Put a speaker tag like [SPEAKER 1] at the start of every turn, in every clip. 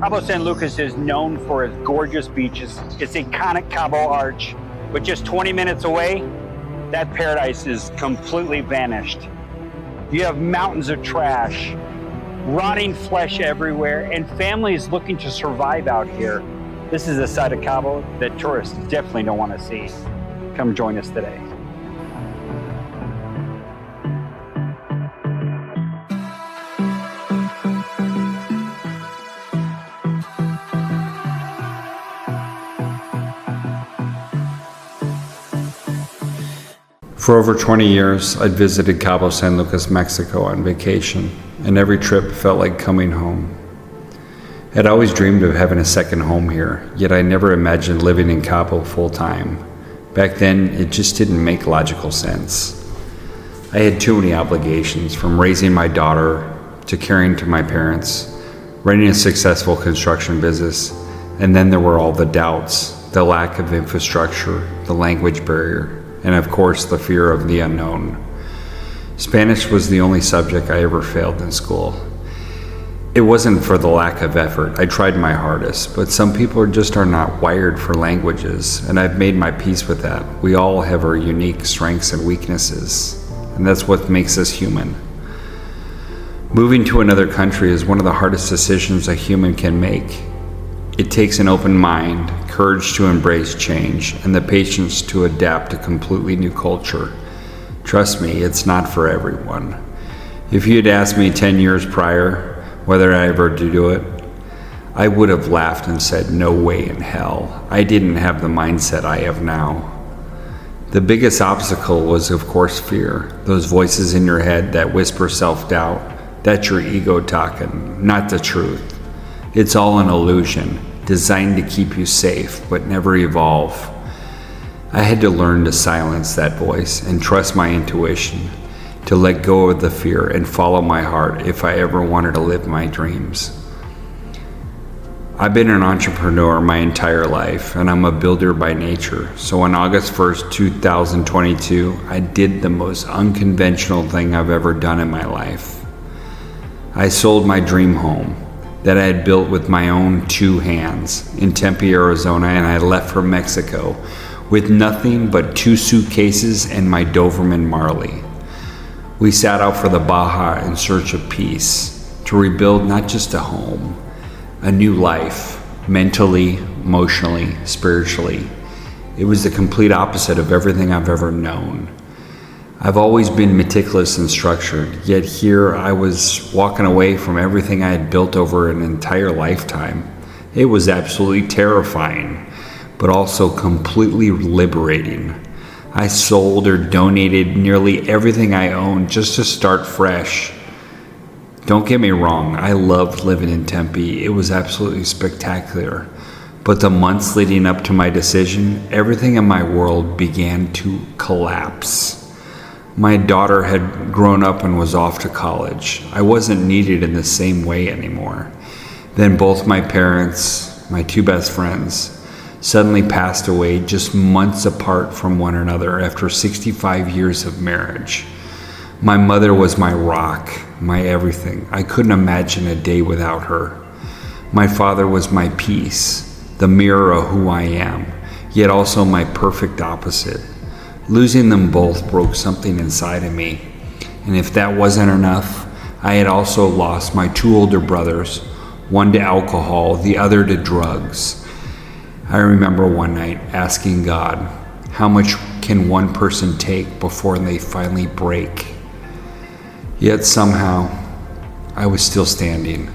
[SPEAKER 1] Cabo San Lucas is known for its gorgeous beaches, its iconic Cabo Arch, but just 20 minutes away, that paradise is completely vanished. You have mountains of trash, rotting flesh everywhere, and families looking to survive out here. This is a side of Cabo that tourists definitely don't want to see. Come join us today.
[SPEAKER 2] For over 20 years, I'd visited Cabo San Lucas Mexico on vacation, and every trip felt like coming home. I'd always dreamed of having a second home here, yet I never imagined living in Cabo full-time. Back then, it just didn't make logical sense. I had too many obligations, from raising my daughter to caring to my parents, running a successful construction business, and then there were all the doubts, the lack of infrastructure, the language barrier, and of course the fear of the unknown. Spanish was the only subject I ever failed in school. It wasn't for the lack of effort. I tried my hardest, but some people just are not wired for languages, and I've made my peace with that. We all have our unique strengths and weaknesses, and that's what makes us human. Moving to another country is one of the hardest decisions a human can make. It takes an open mind, courage to embrace change, and the patience to adapt to a completely new culture. Trust me, it's not for everyone. If you'd asked me 10 years prior whether I ever do it, I would have laughed and said, no way in hell. I didn't have the mindset I have now. The biggest obstacle was, of course, fear. Those voices in your head that whisper self-doubt. That's your ego talking, not the truth. It's all an illusion, designed to keep you safe, but never evolve. I had to learn to silence that voice and trust my intuition, to let go of the fear and follow my heart if I ever wanted to live my dreams. I've been an entrepreneur my entire life, and I'm a builder by nature. So on August 1st, 2022, I did the most unconventional thing I've ever done in my life. I sold my dream home that I had built with my own two hands in Tempe, Arizona, and I left for Mexico with nothing but 2 suitcases and my Doberman Marley. We set out for the Baja in search of peace, to rebuild not just a home, a new life, mentally, emotionally, spiritually. It was the complete opposite of everything I've ever known. I've always been meticulous and structured, yet here I was walking away from everything I had built over an entire lifetime. It was absolutely terrifying, but also completely liberating. I sold or donated nearly everything I owned just to start fresh. Don't get me wrong, I loved living in Tempe. It was absolutely spectacular. But the months leading up to my decision, everything in my world began to collapse. My daughter had grown up and was off to college. I wasn't needed in the same way anymore. Then both my parents, my 2 best friends, suddenly passed away just months apart from one another after 65 years of marriage. My mother was my rock, my everything. I couldn't imagine a day without her. My father was my peace, the mirror of who I am, yet also my perfect opposite. Losing them both broke something inside of me. And if that wasn't enough, I had also lost my 2 older brothers, one to alcohol, the other to drugs. I remember one night asking God, how much can one person take before they finally break? Yet somehow, I was still standing,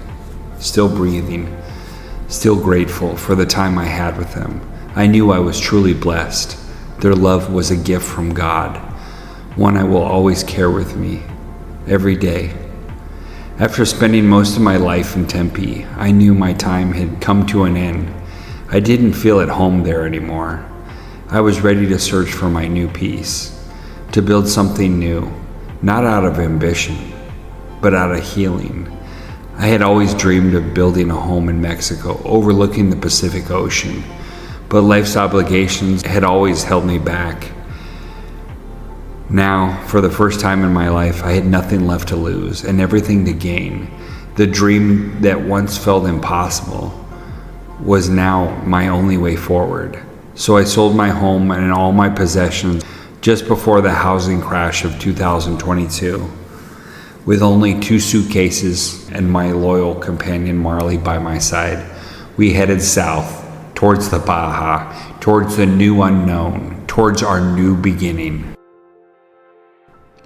[SPEAKER 2] still breathing, still grateful for the time I had with them. I knew I was truly blessed. Their love was a gift from God, one I will always carry with me every day. After spending most of my life in Tempe, I knew my time had come to an end. I didn't feel at home there anymore. I was ready to search for my new peace, to build something new, not out of ambition, but out of healing. I had always dreamed of building a home in Mexico, overlooking the Pacific Ocean. But life's obligations had always held me back. Now, for the first time in my life, I had nothing left to lose and everything to gain. The dream that once felt impossible was now my only way forward. So I sold my home and all my possessions just before the housing crash of 2022. With only 2 suitcases and my loyal companion Marley by my side, we headed south, towards the Baja, towards the new unknown, towards our new beginning.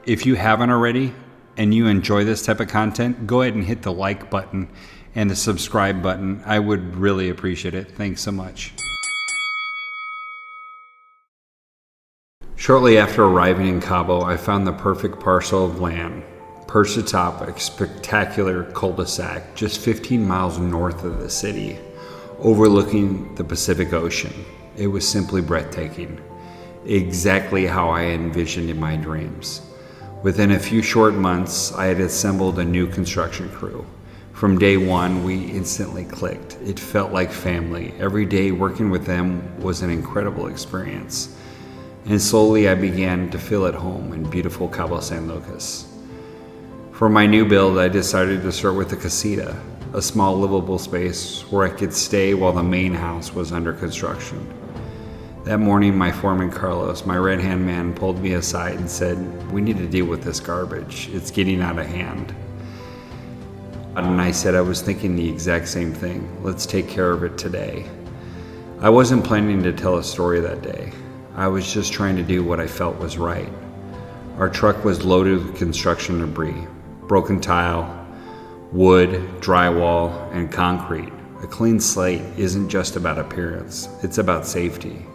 [SPEAKER 2] If you haven't already, and you enjoy this type of content, go ahead and hit the like button and the subscribe button. I would really appreciate it. Thanks so much. Shortly after arriving in Cabo, I found the perfect parcel of land, perched atop a spectacular cul-de-sac just 15 miles north of the city, overlooking the Pacific Ocean. It was simply breathtaking, exactly how I envisioned in my dreams. Within a few short months, I had assembled a new construction crew. From day one, we instantly clicked. It felt like family. Every day working with them was an incredible experience. And slowly I began to feel at home in beautiful Cabo San Lucas. For my new build, I decided to start with a casita, a small livable space where I could stay while the main house was under construction. That morning, my foreman Carlos, my right-hand man, pulled me aside and said, "We need to deal with this garbage. It's getting out of hand." And I said I was thinking the exact same thing. Let's take care of it today. I wasn't planning to tell a story that day. I was just trying to do what I felt was right. Our truck was loaded with construction debris, broken tile, wood, drywall, and concrete. A clean slate isn't just about appearance, it's about safety.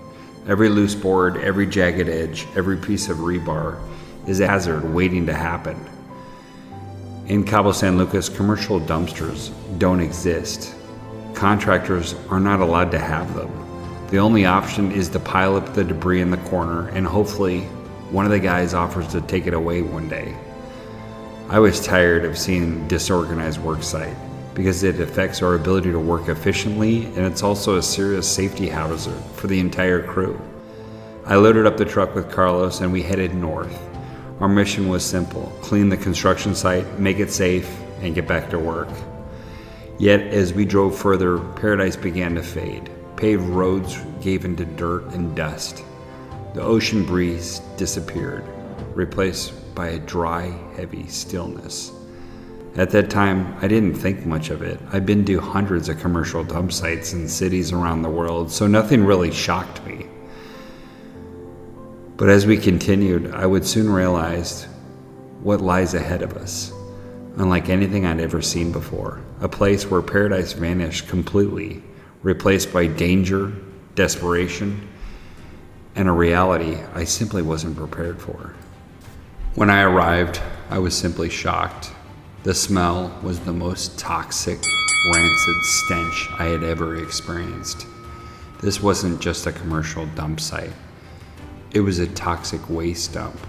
[SPEAKER 2] Every loose board, every jagged edge, every piece of rebar is a hazard waiting to happen. In Cabo San Lucas, commercial dumpsters don't exist. Contractors are not allowed to have them. The only option is to pile up the debris in the corner and hopefully one of the guys offers to take it away one day. I was tired of seeing disorganized work site because it affects our ability to work efficiently, and it's also a serious safety hazard for the entire crew. I loaded up the truck with Carlos and we headed north. Our mission was simple: clean the construction site, make it safe, and get back to work. Yet as we drove further, paradise began to fade. Paved roads gave into dirt and dust. The ocean breeze disappeared, replaced by a dry, heavy stillness. At that time, I didn't think much of it. I've been to hundreds of commercial dump sites in cities around the world, so nothing really shocked me. But as we continued, I would soon realize what lies ahead of us. Unlike anything I'd ever seen before, a place where paradise vanished completely, replaced by danger, desperation, and a reality I simply wasn't prepared for. When I arrived, I was simply shocked. The smell was the most toxic, rancid stench I had ever experienced. This wasn't just a commercial dump site. It was a toxic waste dump,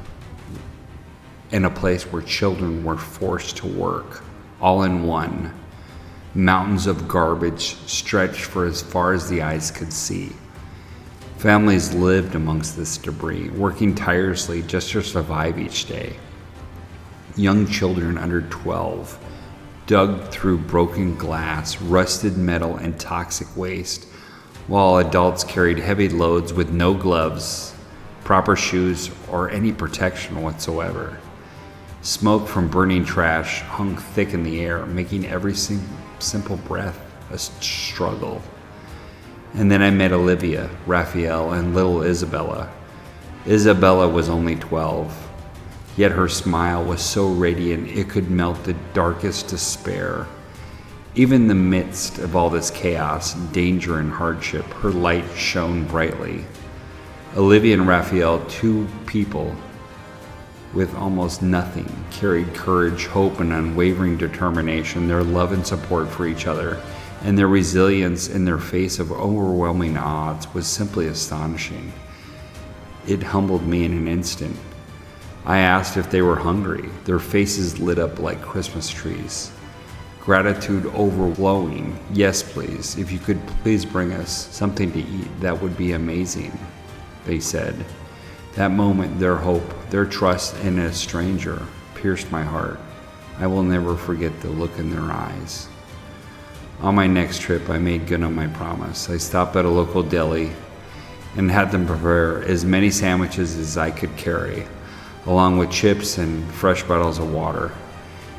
[SPEAKER 2] and a place where children were forced to work, all in one. Mountains of garbage stretched for as far as the eyes could see. Families lived amongst this debris, working tirelessly just to survive each day. Young children under 12 dug through broken glass, rusted metal, and toxic waste, while adults carried heavy loads with no gloves, proper shoes, or any protection whatsoever. Smoke from burning trash hung thick in the air, making every simple breath a struggle. And then I met Olivia, Raphael, and little Isabella. Isabella was only 12. Yet her smile was so radiant it could melt the darkest despair. Even in the midst of all this chaos, danger, and hardship, her light shone brightly. Olivia and Raphael, 2 people with almost nothing, carried courage, hope, and unwavering determination. Their love and support for each other, and their resilience in their face of overwhelming odds was simply astonishing. It humbled me in an instant. I asked if they were hungry. Their faces lit up like Christmas trees. Gratitude overflowing. "Yes, please. If you could please bring us something to eat, that would be amazing," they said. That moment, their hope, their trust in a stranger pierced my heart. I will never forget the look in their eyes. On my next trip, I made good on my promise. I stopped at a local deli and had them prepare as many sandwiches as I could carry, along with chips and fresh bottles of water.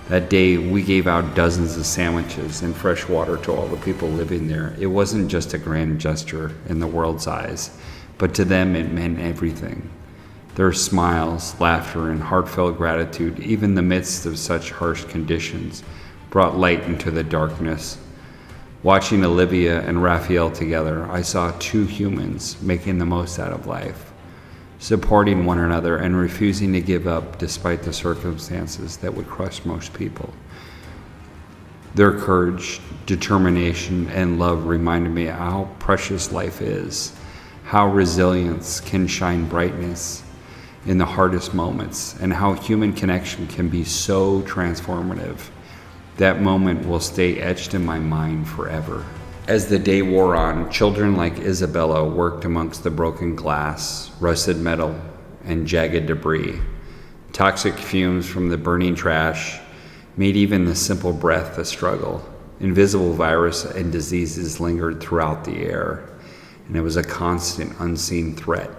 [SPEAKER 2] That day, we gave out dozens of sandwiches and fresh water to all the people living there. It wasn't just a grand gesture in the world's eyes, but to them it meant everything. Their smiles, laughter, and heartfelt gratitude, even in the midst of such harsh conditions, brought light into the darkness. Watching Olivia and Raphael together, I saw two humans making the most out of life, supporting one another and refusing to give up despite the circumstances that would crush most people. Their courage, determination, and love reminded me how precious life is, how resilience can shine brightness in the hardest moments, and how human connection can be so transformative. That moment will stay etched in my mind forever. As the day wore on, children like Isabella worked amongst the broken glass, rusted metal, and jagged debris. Toxic fumes from the burning trash made even the simple breath a struggle. Invisible viruses and diseases lingered throughout the air, and it was a constant, unseen threat.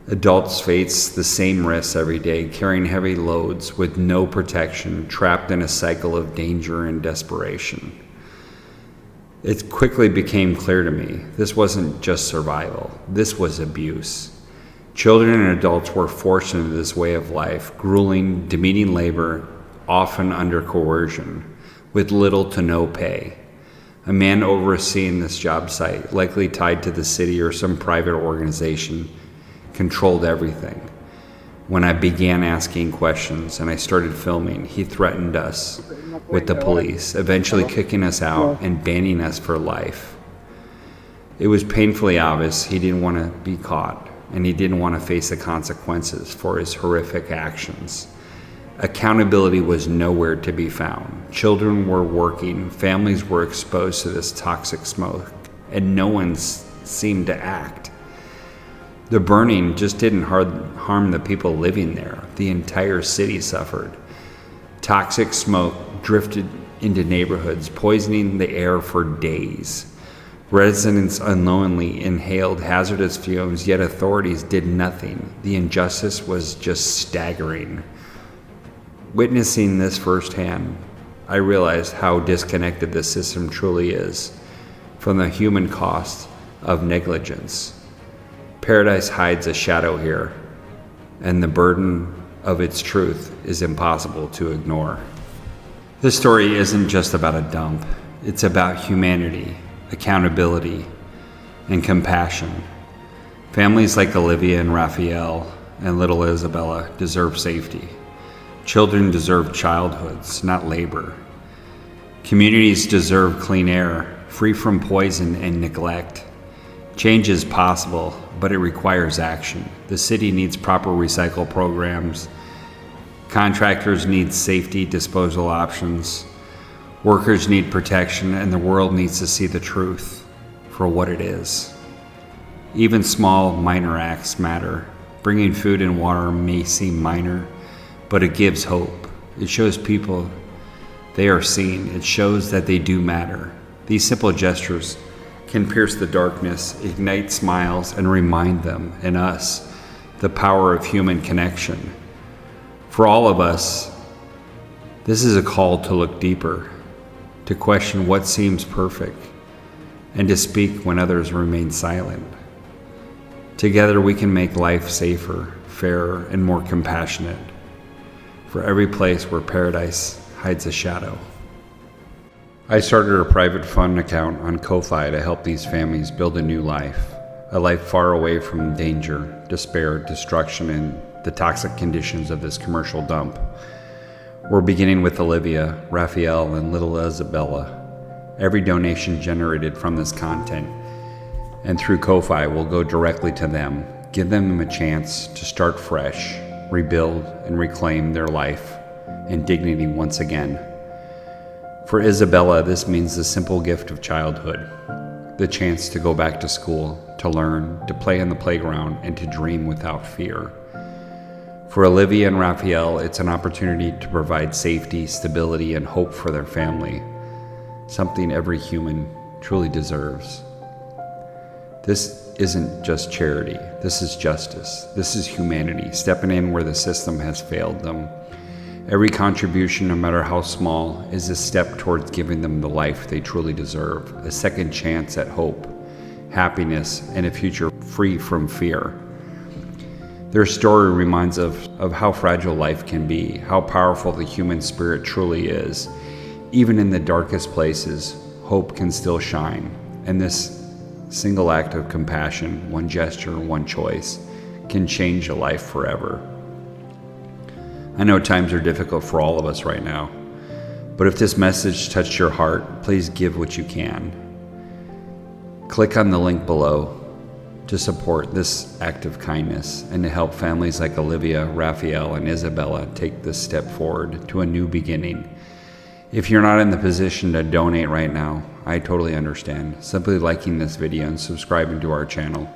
[SPEAKER 2] Adults face the same risks every day, carrying heavy loads with no protection, trapped in a cycle of danger and desperation. It quickly became clear to me, this wasn't just survival, this was abuse. Children and adults were forced into this way of life, grueling, demeaning labor, often under coercion, with little to no pay. A man overseeing this job site, likely tied to the city or some private organization, controlled everything. When I began asking questions and I started filming, he threatened us with the police, eventually kicking us out and banning us for life. It was painfully obvious he didn't want to be caught, and he didn't want to face the consequences for his horrific actions. Accountability was nowhere to be found. Children were working, families were exposed to this toxic smoke, and no one seemed to act. The burning just didn't harm the people living there. The entire city suffered. Toxic smoke drifted into neighborhoods, poisoning the air for days. Residents unknowingly inhaled hazardous fumes, yet authorities did nothing. The injustice was just staggering. Witnessing this firsthand, I realized how disconnected the system truly is from the human cost of negligence. Paradise hides a shadow here, and the burden of its truth is impossible to ignore. This story isn't just about a dump. It's about humanity, accountability, and compassion. Families like Olivia and Raphael and little Isabella deserve safety. Children deserve childhoods, not labor. Communities deserve clean air, free from poison and neglect. Change is possible, but it requires action. The city needs proper recycle programs. Contractors need safety disposal options. Workers need protection, and the world needs to see the truth for what it is. Even small, minor acts matter. Bringing food and water may seem minor, but it gives hope. It shows people they are seen. It shows that they do matter. These simple gestures can pierce the darkness, ignite smiles, and remind them and us the power of human connection. For all of us, this is a call to look deeper, to question what seems perfect, and to speak when others remain silent. Together we can make life safer, fairer, and more compassionate. For every place where paradise hides a shadow. I started a private fund account on Ko-Fi to help these families build a new life, a life far away from danger, despair, destruction, and the toxic conditions of this commercial dump. We're beginning with Olivia, Raphael, and little Isabella. Every donation generated from this content and through Ko-Fi will go directly to them, give them a chance to start fresh, rebuild, and reclaim their life and dignity once again. For Isabella, this means the simple gift of childhood, the chance to go back to school, to learn, to play on the playground, and to dream without fear. For Olivia and Raphael, it's an opportunity to provide safety, stability, and hope for their family, something every human truly deserves. This isn't just charity, this is justice. This is humanity, stepping in where the system has failed them. Every contribution, no matter how small, is a step towards giving them the life they truly deserve, a second chance at hope, happiness, and a future free from fear. Their story reminds us of how fragile life can be, how powerful the human spirit truly is. Even in the darkest places, hope can still shine, and this single act of compassion, one gesture, one choice, can change a life forever. I know times are difficult for all of us right now, but if this message touched your heart, please give what you can. Click on the link below to support this act of kindness and to help families like Olivia, Raphael, and Isabella take this step forward to a new beginning. If you're not in the position to donate right now, I totally understand. Simply liking this video and subscribing to our channel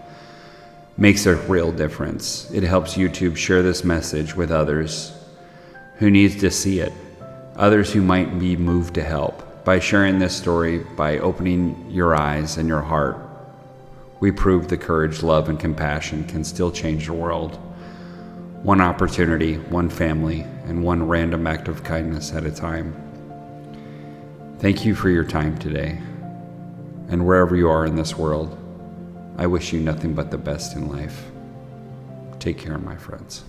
[SPEAKER 2] makes a real difference. It helps YouTube share this message with others who needs to see it, others who might be moved to help. By sharing this story, by opening your eyes and your heart, we prove the courage, love, and compassion can still change the world. One opportunity, one family, and one random act of kindness at a time. Thank you for your time today. And wherever you are in this world, I wish you nothing but the best in life. Take care, my friends.